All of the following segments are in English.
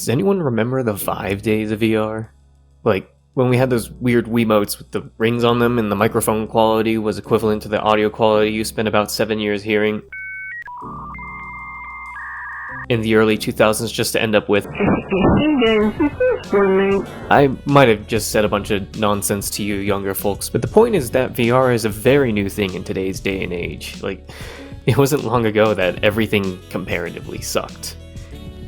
Does anyone remember the Vive days of VR? Like, when we had those weird Wiimotes with the rings on them and the microphone quality was equivalent to the audio quality you spent about 7 years hearing in the early 2000s just to end up with I might have just said a bunch of nonsense to you younger folks, but the point is that VR is a very new thing in today's day and age. Like, it wasn't long ago that everything comparatively sucked.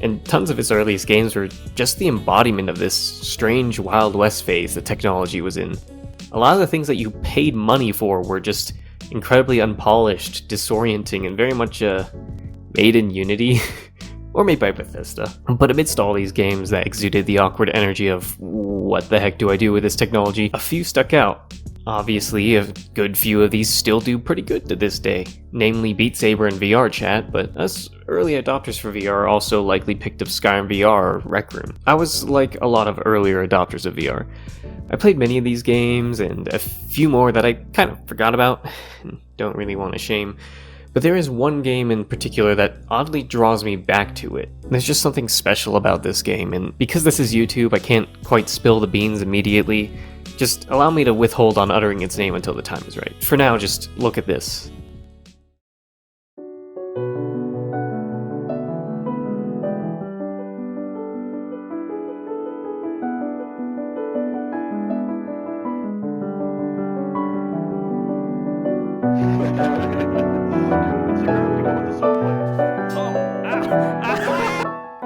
And tons of its earliest games were just the embodiment of this strange Wild West phase that technology was in. A lot of the things that you paid money for were just incredibly unpolished, disorienting, and very much made in Unity, or made by Bethesda. But amidst all these games that exuded the awkward energy of, what the heck do I do with this technology, a few stuck out. Obviously, a good few of these still do pretty good to this day, namely Beat Saber and VR Chat, but us early adopters for VR also likely picked up Skyrim VR or Rec Room. I was like a lot of earlier adopters of VR. I played many of these games, and a few more that I kind of forgot about, and don't really want to shame, but there is one game in particular that oddly draws me back to it. There's just something special about this game, and because this is YouTube, I can't quite spill the beans immediately. Just allow me to withhold on uttering its name until the time is right. For now, just look at this.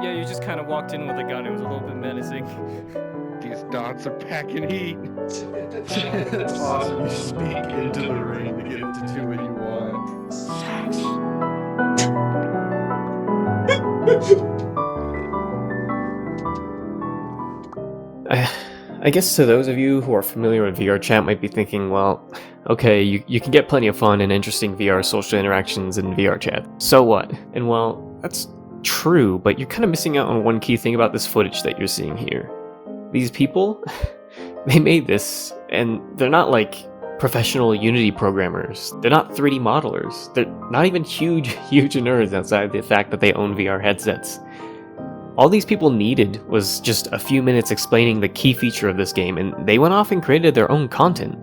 Yeah, you just kind of walked in with a gun. It was a little bit menacing. These dots are packing heat. It's awesome. You speak into the rain to get it to do what you want. I guess to those of you who are familiar with VR Chat might be thinking, well, okay, you can get plenty of fun and interesting VR social interactions in VR Chat. So what? And well, that's true, but you're kind of missing out on one key thing about this footage that you're seeing here. These people, they made this, and they're not like professional Unity programmers. They're not 3D modelers. They're not even huge nerds outside the fact that they own VR headsets. All these people needed was just a few minutes explaining the key feature of this game, and they went off and created their own content.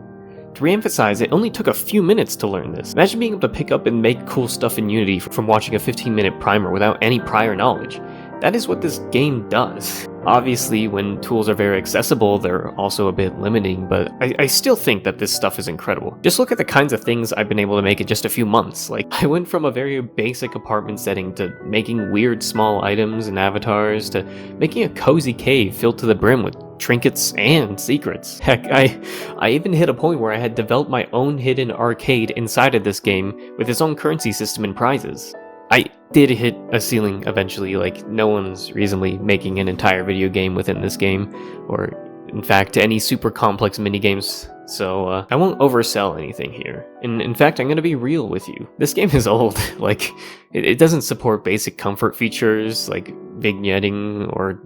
To re-emphasize, it only took a few minutes to learn this. Imagine being able to pick up and make cool stuff in Unity from watching a 15-minute primer without any prior knowledge. That is what this game does. Obviously, when tools are very accessible, they're also a bit limiting, but I still think that this stuff is incredible. Just look at the kinds of things I've been able to make in just a few months. Like, I went from a very basic apartment setting to making weird small items and avatars to making a cozy cave filled to the brim with trinkets and secrets. Heck, I even hit a point where I had developed my own hidden arcade inside of this game with its own currency system and prizes. I did hit a ceiling eventually, like no one's reasonably making an entire video game within this game, or in fact any super complex minigames, so I won't oversell anything here. And in fact, I'm gonna be real with you. This game is old. Like, it doesn't support basic comfort features like vignetting or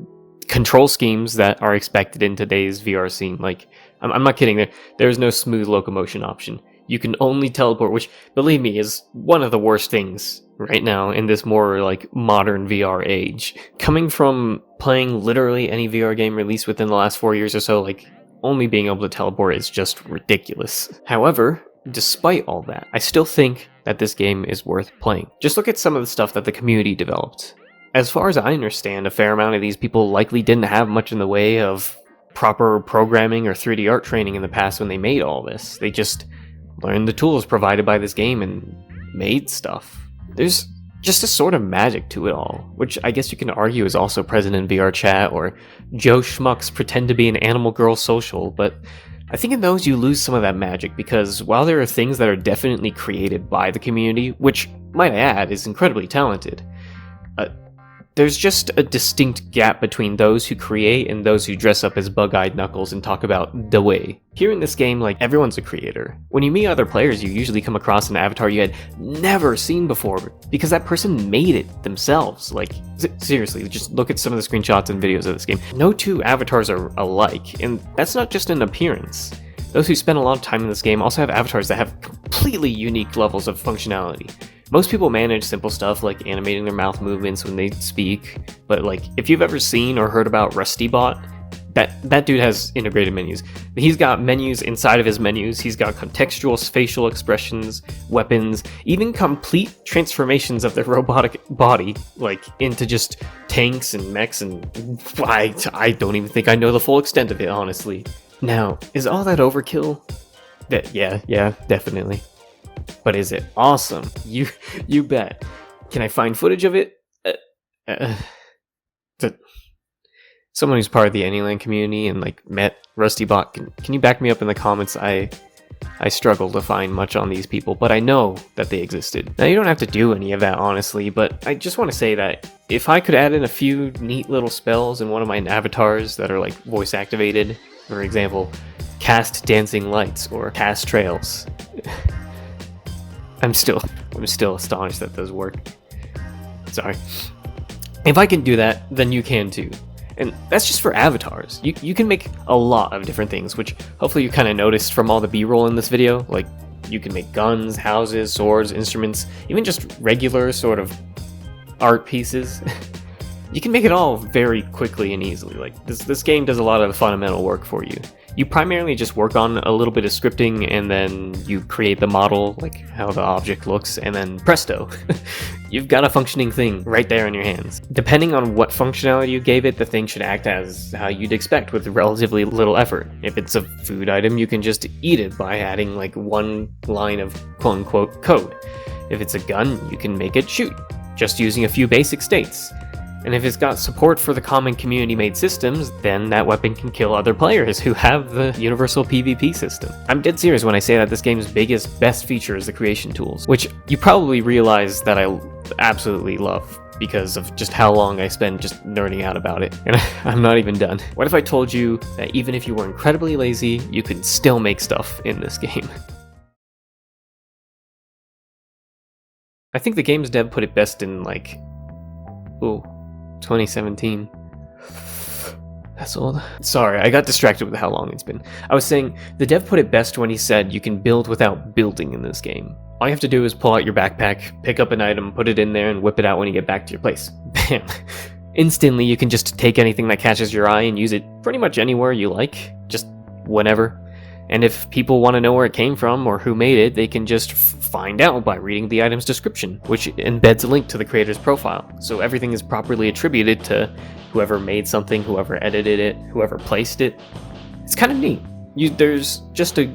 control schemes that are expected in today's VR scene. Like, I'm not kidding, there's no smooth locomotion option. You can only teleport, which, believe me, is one of the worst things right now in this more, like, modern VR age. Coming from playing literally any VR game released within the last 4 years or so, like, only being able to teleport is just ridiculous. However, despite all that, I still think that this game is worth playing. Just look at some of the stuff that the community developed. As far as I understand, a fair amount of these people likely didn't have much in the way of proper programming or 3D art training in the past when they made all this. They just learned the tools provided by this game and made stuff. There's just a sort of magic to it all, which I guess you can argue is also present in VR Chat or Joe Schmuck's Pretend to be an Animal Girl social, but I think in those you lose some of that magic because while there are things that are definitely created by the community, which, might I add, is incredibly talented, there's just a distinct gap between those who create and those who dress up as bug-eyed Knuckles and talk about the way. Here in this game, like, everyone's a creator. When you meet other players, you usually come across an avatar you had never seen before because that person made it themselves. Like, seriously, just look at some of the screenshots and videos of this game. No two avatars are alike, and that's not just an appearance. Those who spend a lot of time in this game also have avatars that have completely unique levels of functionality. Most people manage simple stuff like animating their mouth movements when they speak, but like if you've ever seen or heard about RustyBot, that dude has integrated menus. He's got menus inside of his menus. He's got contextual facial expressions, weapons, even complete transformations of their robotic body, like into just tanks and mechs, and I don't even think I know the full extent of it, honestly. Now, is all that overkill? Yeah, definitely. But is it awesome? You bet. Can I find footage of it? Someone who's part of the Anyland community and like met RustyBot, can you back me up in the comments? I struggle to find much on these people, but I know that they existed. Now you don't have to do any of that, honestly, but I just want to say that if I could add in a few neat little spells in one of my avatars that are like voice activated, for example, cast dancing lights or cast trails, I'm still astonished that those work. Sorry. If I can do that, then you can too. And that's just for avatars. You can make a lot of different things, which hopefully you kind of noticed from all the B-roll in this video. Like, you can make guns, houses, swords, instruments, even just regular sort of art pieces. You can make it all very quickly and easily. Like, this game does a lot of the fundamental work for you. You primarily just work on a little bit of scripting, and then you create the model, like how the object looks, and then presto, you've got a functioning thing right there in your hands. Depending on what functionality you gave it, the thing should act as how you'd expect with relatively little effort. If it's a food item, you can just eat it by adding like one line of quote-unquote code. If it's a gun, you can make it shoot, just using a few basic states. And if it's got support for the common community-made systems, then that weapon can kill other players who have the universal PvP system. I'm dead serious when I say that this game's best feature is the creation tools, which you probably realize that I absolutely love because of just how long I spend just nerding out about it. And I'm not even done. What if I told you that even if you were incredibly lazy, you could still make stuff in this game? I think the game's dev put it best in like, 2017. That's old. Sorry, I got distracted with how long it's been. I was saying, the dev put it best when he said you can build without building in this game. All you have to do is pull out your backpack, pick up an item, put it in there, and whip it out when you get back to your place. Bam! Instantly, you can just take anything that catches your eye and use it pretty much anywhere you like, just whenever. And if people want to know where it came from or who made it, they can just find out by reading the item's description, which embeds a link to the creator's profile. So everything is properly attributed to whoever made something, whoever edited it, whoever placed it. It's kind of neat. There's just a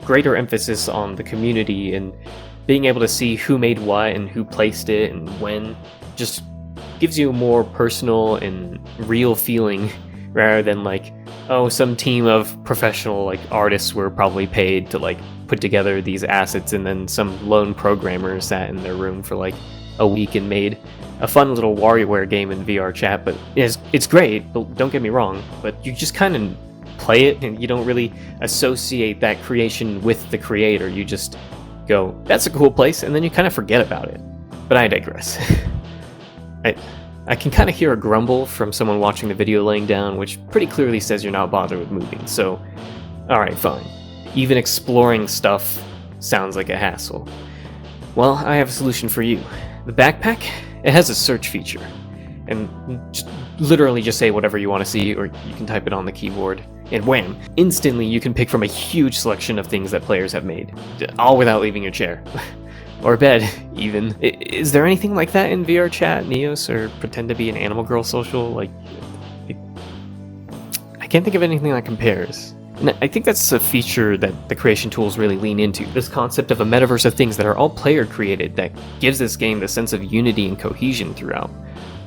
greater emphasis on the community, and being able to see who made what and who placed it and when just gives you a more personal and real feeling rather than like, oh, some team of professional like artists were probably paid to like put together these assets, and then some lone programmer sat in their room for like a week and made a fun little WarioWare game in VR chat. But it's great, don't get me wrong, but you just kind of play it and you don't really associate that creation with the creator. You just go, that's a cool place, and then you kind of forget about it. But I digress. I can kind of hear a grumble from someone watching the video laying down, which pretty clearly says you're not bothered with moving, so alright, fine. Even exploring stuff sounds like a hassle. Well, I have a solution for you. The backpack, it has a search feature, and literally just say whatever you want to see, or you can type it on the keyboard, and wham! Instantly you can pick from a huge selection of things that players have made, all without leaving your chair. Or bed, even. Is there anything like that in VR chat, Neos, or Pretend to be an Animal Girl social? Like, I can't think of anything that compares. And I think that's a feature that the creation tools really lean into. This concept of a metaverse of things that are all player created that gives this game the sense of unity and cohesion throughout.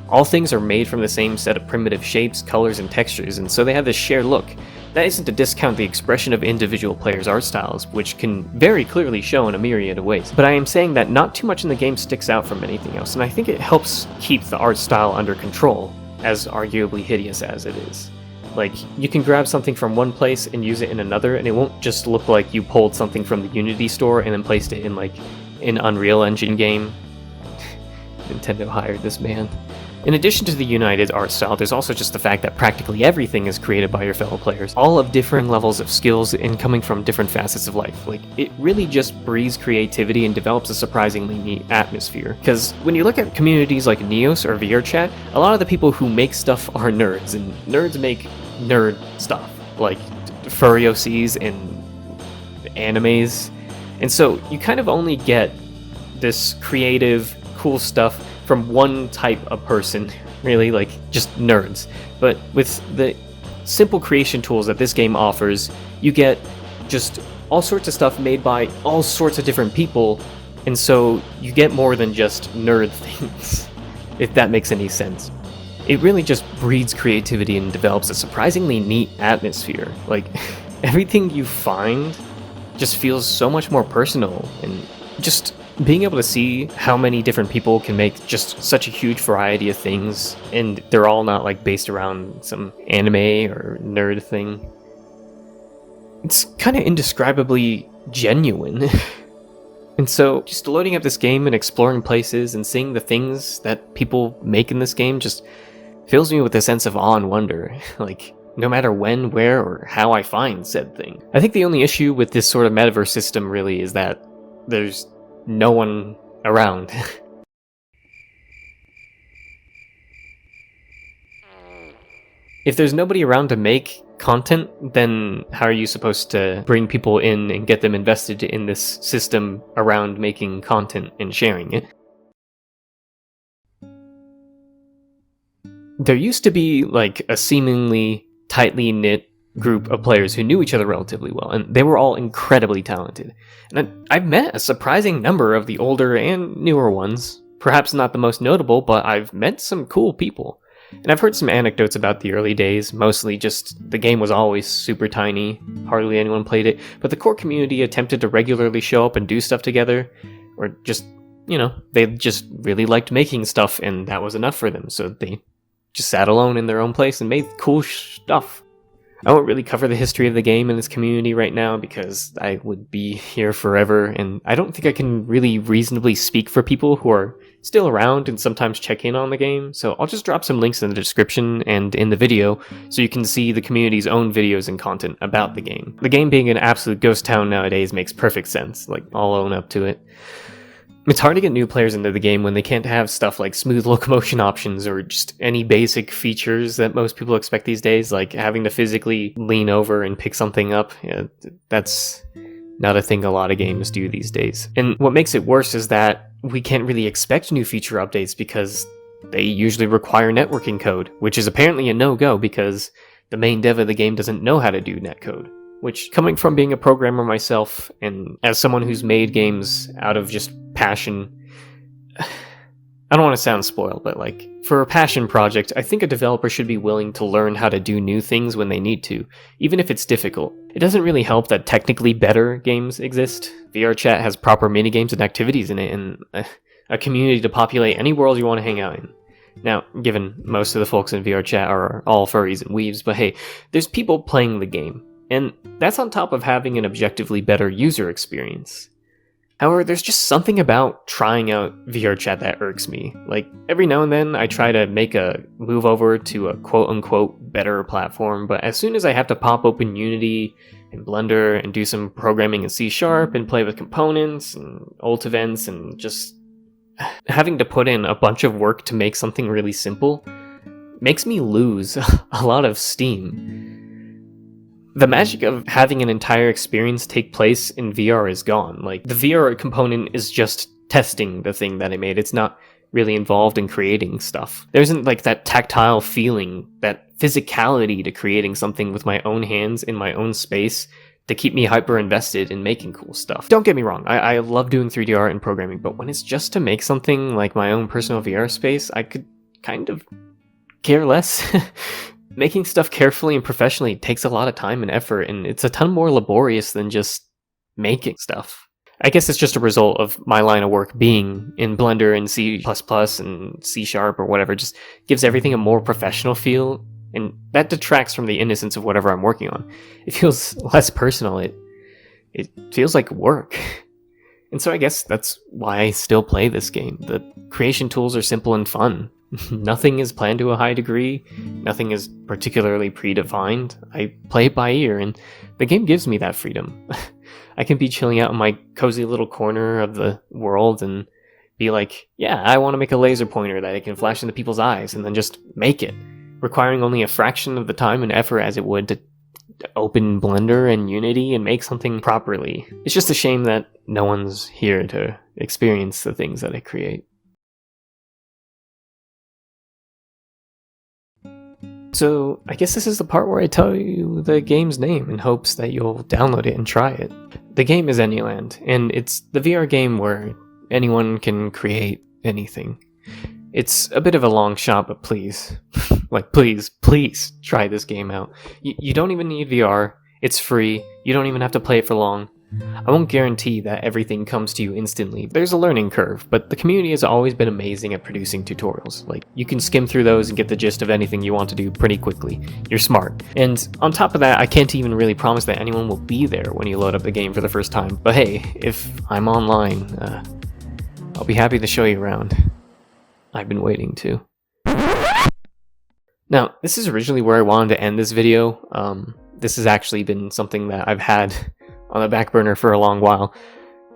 All things are made from the same set of primitive shapes, colors, and textures, and so they have this shared look. That isn't to discount the expression of individual players' art styles, which can very clearly show in a myriad of ways. But I am saying that not too much in the game sticks out from anything else, and I think it helps keep the art style under control, as arguably hideous as it is. Like, you can grab something from one place and use it in another, and it won't just look like you pulled something from the Unity store and then placed it in, like, an Unreal Engine game. Nintendo hired this man. In addition to the united art style, there's also just the fact that practically everything is created by your fellow players, all of different levels of skills and coming from different facets of life. Like, it really just breeds creativity and develops a surprisingly neat atmosphere. Because when you look at communities like Neos or VRChat, a lot of the people who make stuff are nerds, and nerds make nerd stuff, like furry OCs and animes. And so you kind of only get this creative, cool stuff from one type of person, really, like just nerds. But with the simple creation tools that this game offers, you get just all sorts of stuff made by all sorts of different people, and so you get more than just nerd things, if that makes any sense. It really just breeds creativity and develops a surprisingly neat atmosphere. Like, everything you find just feels so much more personal, and just being able to see how many different people can make just such a huge variety of things, and they're all not like based around some anime or nerd thing. It's kind of indescribably genuine. And so just loading up this game and exploring places and seeing the things that people make in this game just fills me with a sense of awe and wonder. Like, no matter when, where, or how I find said thing. I think the only issue with this sort of metaverse system really is that there's no one around. If there's nobody around to make content, then how are you supposed to bring people in and get them invested in this system around making content and sharing it? There used to be like a seemingly tightly knit group of players who knew each other relatively well, and they were all incredibly talented. And I've met a surprising number of the older and newer ones. Perhaps not the most notable, but I've met some cool people. And I've heard some anecdotes about the early days, mostly just the game was always super tiny, hardly anyone played it, but the core community attempted to regularly show up and do stuff together, or just, you know, they just really liked making stuff, and that was enough for them, so they just sat alone in their own place and made cool stuff. I won't really cover the history of the game and its community right now because I would be here forever, and I don't think I can really reasonably speak for people who are still around and sometimes check in on the game, so I'll just drop some links in the description and in the video so you can see the community's own videos and content about the game. The game being an absolute ghost town nowadays makes perfect sense, like, I'll own up to it. It's hard to get new players into the game when they can't have stuff like smooth locomotion options or just any basic features that most people expect these days, like having to physically lean over and pick something up. Yeah, that's not a thing a lot of games do these days. And what makes it worse is that we can't really expect new feature updates because they usually require networking code, which is apparently a no-go because the main dev of the game doesn't know how to do netcode. Which, coming from being a programmer myself, and as someone who's made games out of just passion, I don't want to sound spoiled, but like, for a passion project, I think a developer should be willing to learn how to do new things when they need to, even if it's difficult. It doesn't really help that technically better games exist. VRChat has proper minigames and activities in it, and a community to populate any world you want to hang out in. Now, given most of the folks in VRChat are all furries and weebs, but hey, there's people playing the game. And that's on top of having an objectively better user experience. However, there's just something about trying out VRChat that irks me. Like, every now and then I try to make a move over to a quote-unquote better platform, but as soon as I have to pop open Unity and Blender and do some programming in C# and play with components and ult events and just having to put in a bunch of work to make something really simple makes me lose a lot of steam. The magic of having an entire experience take place in VR is gone. Like, the VR component is just testing the thing that I made. It's not really involved in creating stuff. There isn't like that tactile feeling, that physicality to creating something with my own hands in my own space to keep me hyper invested in making cool stuff. Don't get me wrong, I love doing 3D art and programming, but when it's just to make something like my own personal VR space, I could kind of care less. Making stuff carefully and professionally takes a lot of time and effort, and it's a ton more laborious than just making stuff. I guess it's just a result of my line of work being in Blender and C++ and C# or whatever. Just gives everything a more professional feel, and that detracts from the innocence of whatever I'm working on. It feels less personal. It feels like work. And so I guess that's why I still play this game. The creation tools are simple and fun. Nothing is planned to a high degree, nothing is particularly predefined. I play it by ear, and the game gives me that freedom. I can be chilling out in my cozy little corner of the world and be like, yeah, I want to make a laser pointer that I can flash into people's eyes, and then just make it, requiring only a fraction of the time and effort as it would to open Blender and Unity and make something properly. It's just a shame that no one's here to experience the things that I create. So, I guess this is the part where I tell you the game's name in hopes that you'll download it and try it. The game is Anyland, and it's the VR game where anyone can create anything. It's a bit of a long shot, but please, please try this game out. You don't even need VR, it's free, you don't even have to play it for long. I won't guarantee that everything comes to you instantly. There's a learning curve, but the community has always been amazing at producing tutorials. Like, you can skim through those and get the gist of anything you want to do pretty quickly. You're smart. And on top of that, I can't even really promise that anyone will be there when you load up the game for the first time. But hey, if I'm online, I'll be happy to show you around. I've been waiting to. Now, this is originally where I wanted to end this video. This has actually been something that I've had on the back burner for a long while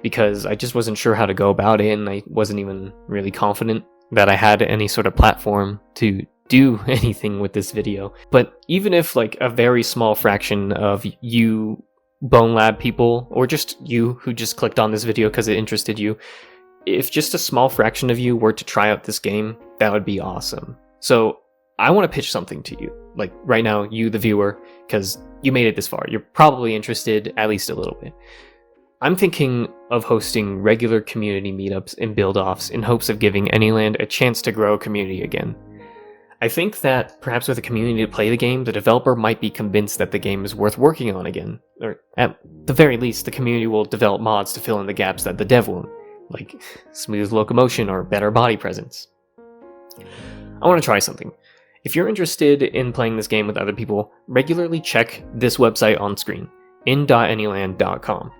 because I just wasn't sure how to go about it, and I wasn't even really confident that I had any sort of platform to do anything with this video. But even if like a very small fraction of you Bone Lab people, or just you who just clicked on this video because it interested you, if just a small fraction of you were to try out this game, that would be awesome. So I want to pitch something to you, like right now, you the viewer, because you made it this far. You're probably interested, at least a little bit. I'm thinking of hosting regular community meetups and build-offs in hopes of giving Anyland a chance to grow a community again. I think that perhaps with a community to play the game, the developer might be convinced that the game is worth working on again. Or at the very least, the community will develop mods to fill in the gaps that the dev won't, like smooth locomotion or better body presence. I want to try something. If you're interested in playing this game with other people, regularly check this website on screen, in.anyland.com,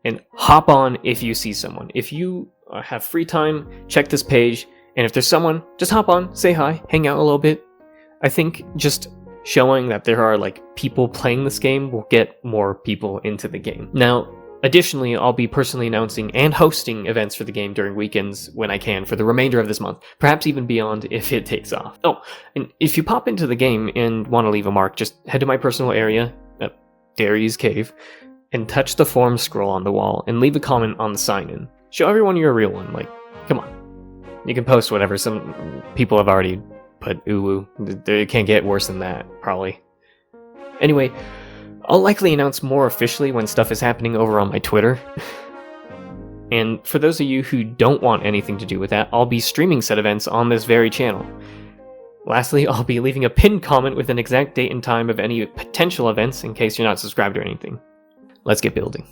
and hop on if you see someone. If you have free time, check this page, and if there's someone, just hop on, say hi, hang out a little bit. I think just showing that there are like people playing this game will get more people into the game. Now, additionally, I'll be personally announcing and hosting events for the game during weekends when I can for the remainder of this month, perhaps even beyond if it takes off. Oh, and if you pop into the game and want to leave a mark, just head to my personal area, Dari's Cave, and touch the form scroll on the wall and leave a comment on the sign-in. Show everyone you're a real one, like, come on. You can post whatever, some people have already put ooh, it can't get worse than that, probably. Anyway, I'll likely announce more officially when stuff is happening over on my Twitter. And for those of you who don't want anything to do with that, I'll be streaming said events on this very channel. Lastly, I'll be leaving a pinned comment with an exact date and time of any potential events in case you're not subscribed or anything. Let's get building.